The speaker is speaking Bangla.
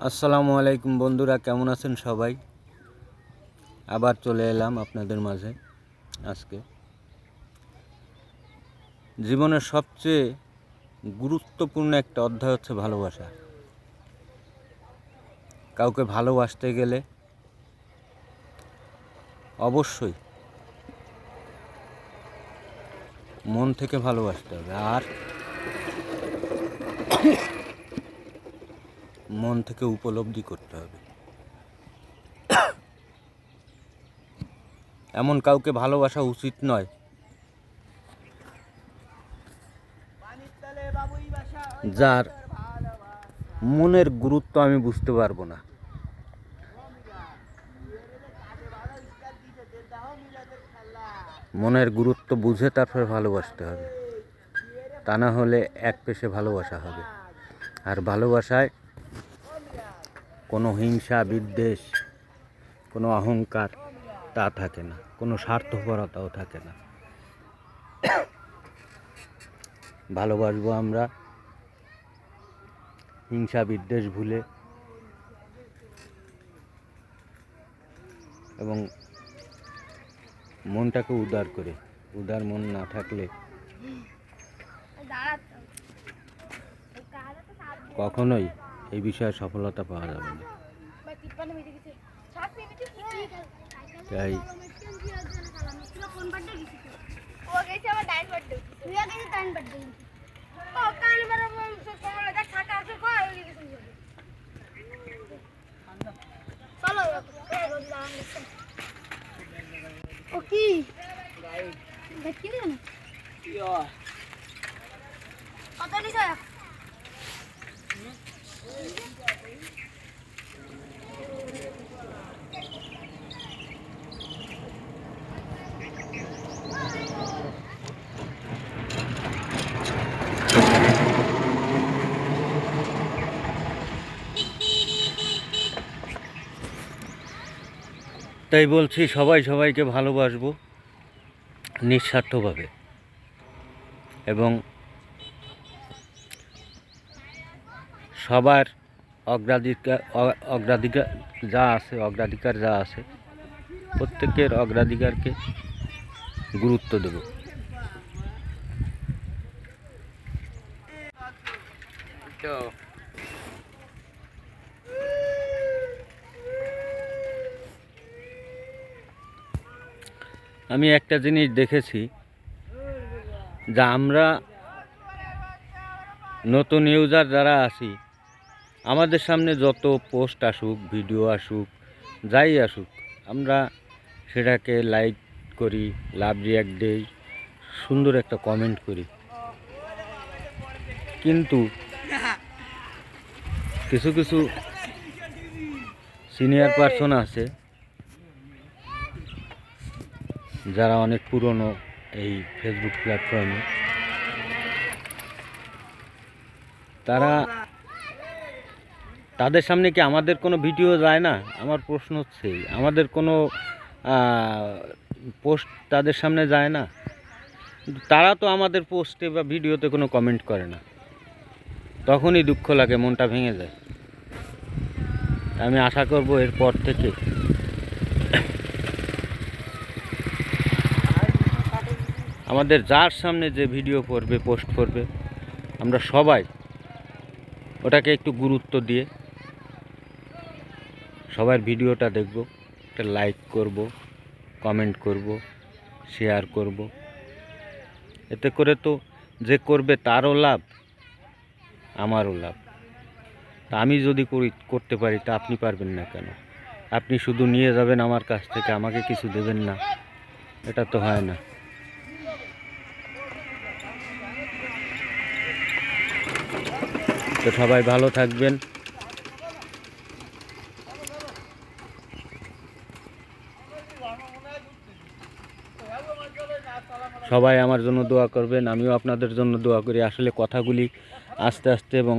আসসালামু আলাইকুম বন্ধুরা, কেমন আছেন সবাই? আবার চলে এলাম আপনাদের মাঝে। আজকে জীবনের সবচেয়ে গুরুত্বপূর্ণ একটা অধ্যায় হচ্ছে ভালোবাসা। কাউকে ভালোবাসতে গেলে অবশ্যই মন থেকে ভালোবাসতে হবে, আর মন থেকে উপলব্ধি করতে হবে। এমন কাউকে ভালোবাসা উচিত নয় যার মনের গুরুত্ব আমি বুঝতে পারবো না। মনের গুরুত্ব বুঝে তারপর ভালোবাসতে হবে, তা না হলে এক পেশে ভালোবাসা হবে। আর ভালোবাসায় কোনো হিংসা বিদ্বেষ, কোনো অহংকার তা থাকে না, কোনো স্বার্থপরতাও থাকে না। ভালোবাসবো আমরা হিংসা বিদ্বেষ ভুলে, এবং মনটাকে উদার করে। উদার মন না থাকলে কখনোই এই বিষয়ে সফলতা পাওয়া যাবে না। তাই বলছি, সবাই সবাইকে ভালোবাসবো নিঃস্বার্থভাবে, এবং সবার অগ্রাধিকার যা আছে প্রত্যেকের অগ্রাধিকারকে গুরুত্ব দেব। আমি একটা জিনিস দেখেছি, যা আমরা নতুন ইউজার যারা আছি, আমাদের সামনে যত পোস্ট আসুক, ভিডিও আসুক, যাই আসুক, আমরা সেটাকে লাইক করি, লাভ রিয়াক্ট দেই, সুন্দর একটা কমেন্ট করি। কিন্তু কিছু কিছু সিনিয়র পারসন আছে যারা অনেক পুরনো এই ফেসবুক প্ল্যাটফর্মে, তাদের সামনে কি আমাদের কোনো ভিডিও যায় না? আমার প্রশ্ন হচ্ছে, আমাদের কোনো পোস্ট তাদের সামনে যায় না? তারা তো আমাদের পোস্টে বা ভিডিওতে কোনো কমেন্ট করে না। তখনই দুঃখ লাগে, মনটা ভেঙে যায়। আমি আশা করব এরপর থেকে আমাদের যার সামনে যে ভিডিও করবে, পোস্ট করবে, আমরা সবাই ওটাকে একটু গুরুত্ব দিয়ে সবার ভিডিওটা দেখব, একটা লাইক করব, কমেন্ট করব, শেয়ার করব। এতে করে তো যে করবে তারও লাভ, আমারও লাভ। তা আমি যদি করতে পারি, তা আপনি পারবেন না কেন? আপনি শুধু নিয়ে যাবেন আমার কাছ থেকে, আমাকে কিছু দেবেন না, এটা তো হয় না। তো সবাই ভালো থাকবেন। সবাই আমার জন্য দোয়া করবেন, আমিও আপনাদের জন্য দোয়া করি। আসলে কথাগুলি আস্তে আস্তে এবং